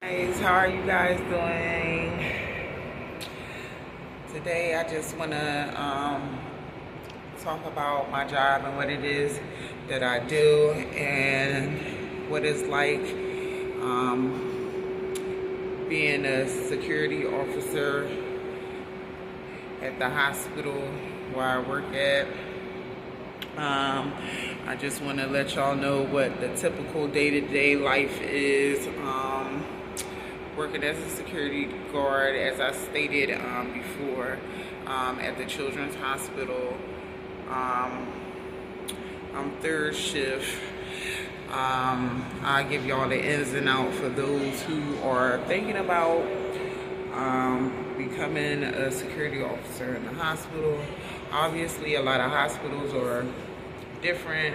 Guys, how are you guys doing? Today I just want to talk about my job and what it is that I do and what it's like being a security officer at the hospital where I work at. I just want to let y'all know what the typical day-to-day life is. Working as a security guard, as I stated before, at the Children's Hospital. I'm third shift. I'll give y'all the ins and outs for those who are thinking about becoming a security officer in the hospital. Obviously, a lot of hospitals are different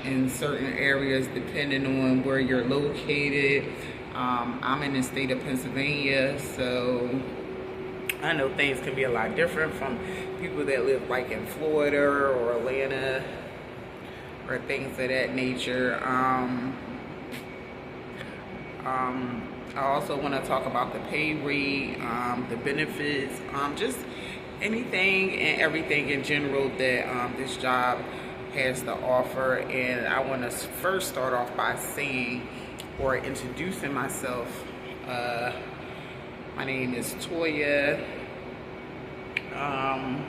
in certain areas depending on where you're located. I'm in the state of Pennsylvania, so I know things can be a lot different from people that live like in Florida or Atlanta or things of that nature. I also want to talk about the pay rate, the benefits, just anything and everything in general that this job has to offer. And I want to first start off by saying or introducing myself. My name is Toya. I'm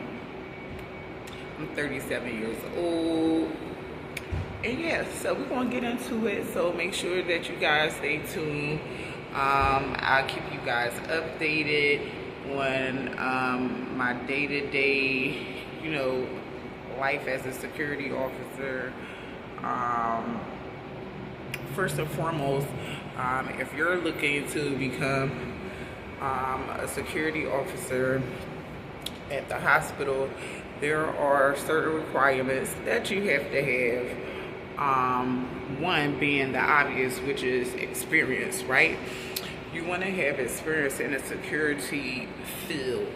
37 years old. And yeah, so we're gonna get into it. So make sure that you guys stay tuned. I'll keep you guys updated on my day-to-day, life as a security officer. First and foremost, if you're looking to become a security officer at the hospital, there are certain requirements that you have to have. One being the obvious, which is experience, right? You want to have experience in a security field.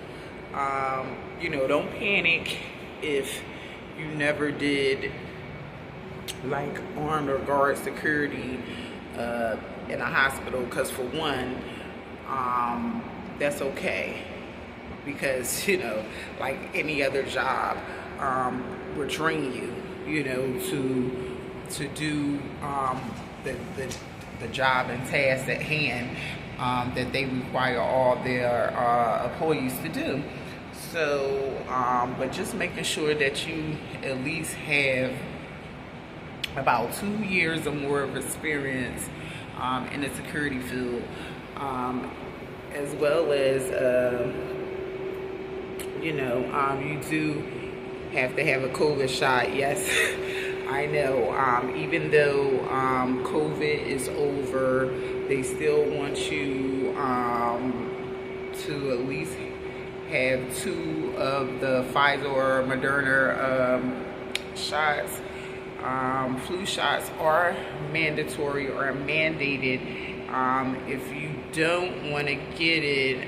Don't panic if you never did like armed or guard security in a hospital, because for one, that's okay, because like any other job, we're training you to do the job and tasks at hand that they require all their employees to do. So but just making sure that you at least have about 2 years or more of experience in the security field, as well as you do have to have a COVID shot. Yes, I know. Even though COVID is over, they still want you to at least have 2 of the Pfizer or Moderna shots. Flu shots are mandatory or mandated. If you don't want to get it,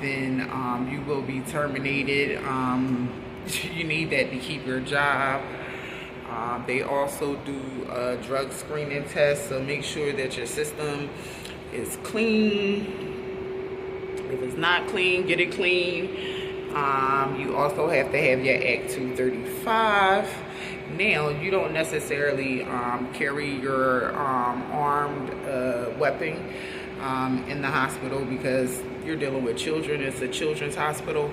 then you will be terminated. You need that to keep your job. They also do a drug screening test, so make sure that your system is clean. If it's not clean, get it clean. You also have to have your Act 235. Now, you don't necessarily carry your armed weapon in the hospital because you're dealing with children. It's a children's hospital.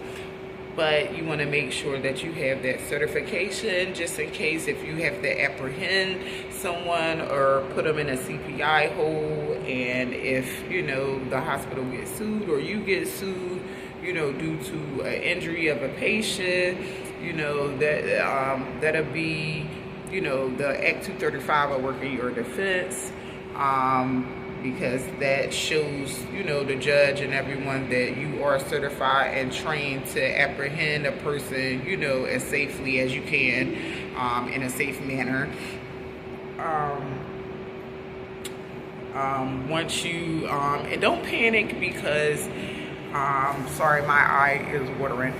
But you want to make sure that you have that certification just in case if you have to apprehend someone or put them in a CPI hold, and if the hospital gets sued or you get sued due to an injury of a patient, that'll be the Act 235 will work in your defense, because that shows the judge and everyone that you are certified and trained to apprehend a person as safely as you can, in a safe manner. Once you and don't panic because sorry, my eye is watering.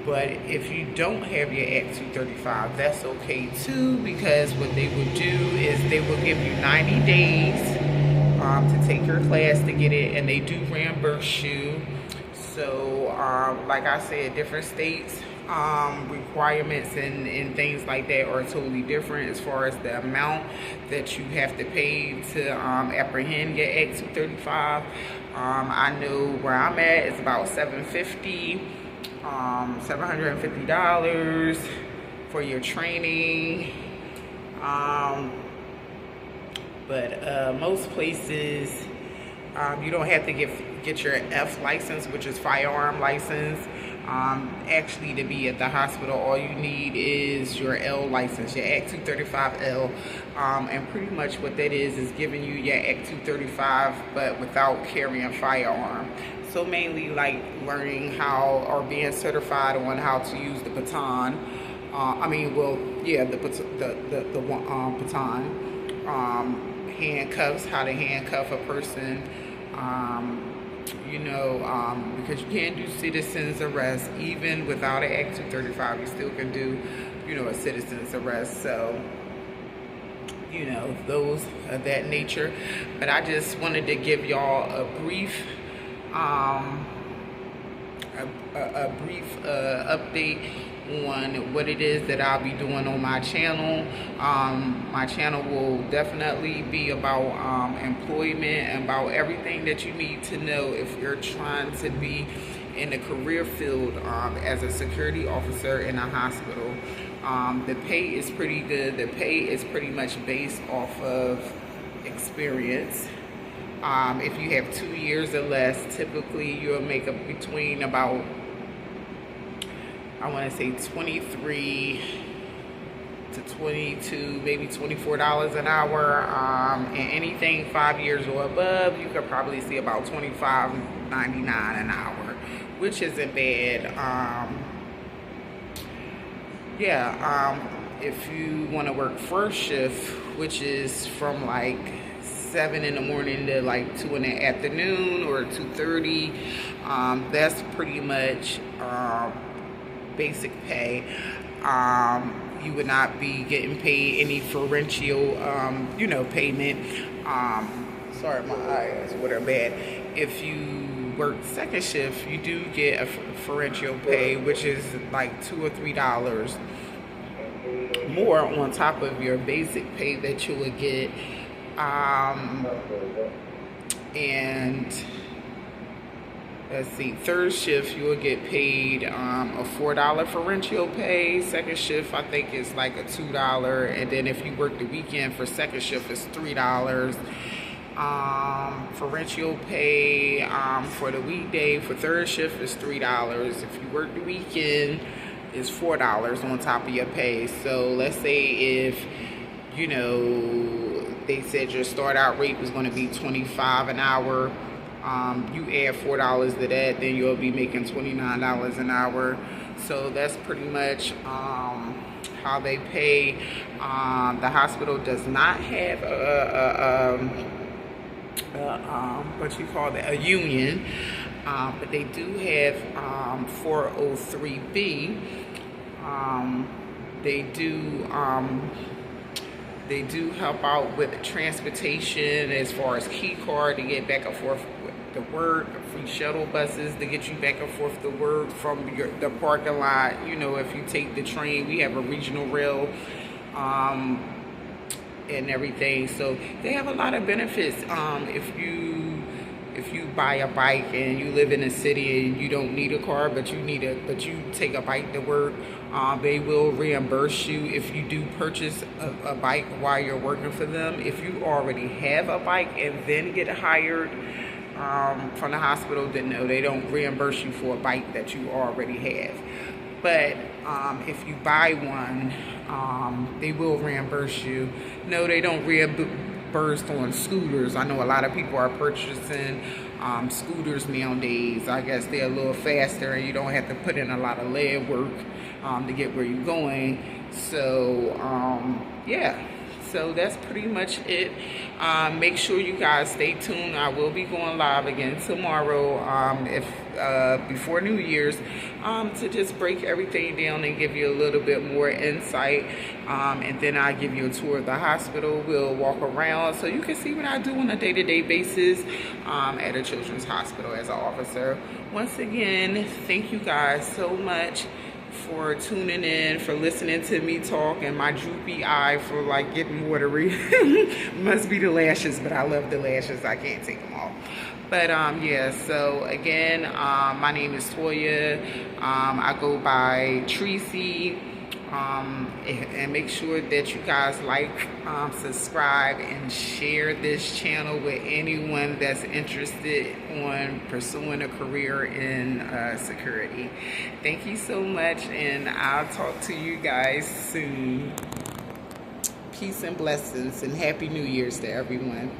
But if you don't have your Act 235, that's okay too, because what they will do is they will give you 90 days to larger class to get it, and they do reimburse you. So like I said, different states requirements and things like that are totally different as far as the amount that you have to pay to apprehend your Act 235. I know where I'm at, it's about $750 for your training. But most places, you don't have to get your F license, which is firearm license. Actually, to be at the hospital, all you need is your L license, your Act 235L. And pretty much what that is giving you your Act 235, but without carrying a firearm. So mainly like learning how, or being certified on how to use the baton. The baton. Handcuffs, how to handcuff a person. Because you can't do citizen's arrest even without an Act 235. You still can do, a citizen's arrest. So, those of that nature. But I just wanted to give y'all a brief update on what it is that I'll be doing on my channel. My channel will definitely be about employment, about everything that you need to know if you're trying to be in the career field as a security officer in a hospital. The pay is pretty good. The pay is pretty much based off of experience. If you have 2 years or less, typically you'll make up between about, I want to say $23 to $22, maybe $24 an hour. And anything 5 years or above, you could probably see about $25.99 an hour, which isn't bad. If you want to work first shift, which is from like 7 in the morning to like 2 in the afternoon or 2:30, that's pretty much basic pay. You would not be getting paid any differential, payment. Sorry, my eyes are bad. If you work second shift, you do get a differential pay, which is like $2 or $3 more on top of your basic pay that you would get. And let's see, third shift you will get paid a $4 differential pay. Second shift I think is like a $2, and then if you work the weekend for second shift it's $3. Differential pay for the weekday for third shift is $3. If you work the weekend, it's $4 on top of your pay. So let's say if they said your start out rate was going to be $25 an hour. You add $4 to that, then you'll be making $29 an hour. So that's pretty much how they pay. The hospital does not have a union, but they do have 403B. They do help out with transportation as far as key card to get back and forth to work, free shuttle buses to get you back and forth to work from the parking lot. If you take the train, we have a regional rail and everything. So they have a lot of benefits. If you buy a bike and you live in a city and you don't need a car, but you take a bike to work, they will reimburse you if you do purchase a bike while you're working for them. If you already have a bike and then get hired from the hospital, then no, they don't reimburse you for a bike that you already have. But if you buy one, they will reimburse you. No, they don't reimburse on scooters. I know a lot of people are purchasing scooters nowadays. I guess they're a little faster and you don't have to put in a lot of leg work to get where you're going. So so that's pretty much it. Make sure you guys stay tuned. I will be going live again tomorrow, if before New Year's, to just break everything down and give you a little bit more insight. And then I'll give you a tour of the hospital. We'll walk around so you can see what I do on a day-to-day basis at a children's hospital as an officer. Once again, thank you guys so much for tuning in, for listening to me talk, and my droopy eye for like getting watery. Must be the lashes, but I love the lashes. I can't take them off. But yeah, so again, my name is Toya. I go by Tracy. And make sure that you guys like, subscribe, and share this channel with anyone that's interested on pursuing a career in security. Thank you so much, and I'll talk to you guys soon. Peace and blessings, and Happy New Year's to everyone.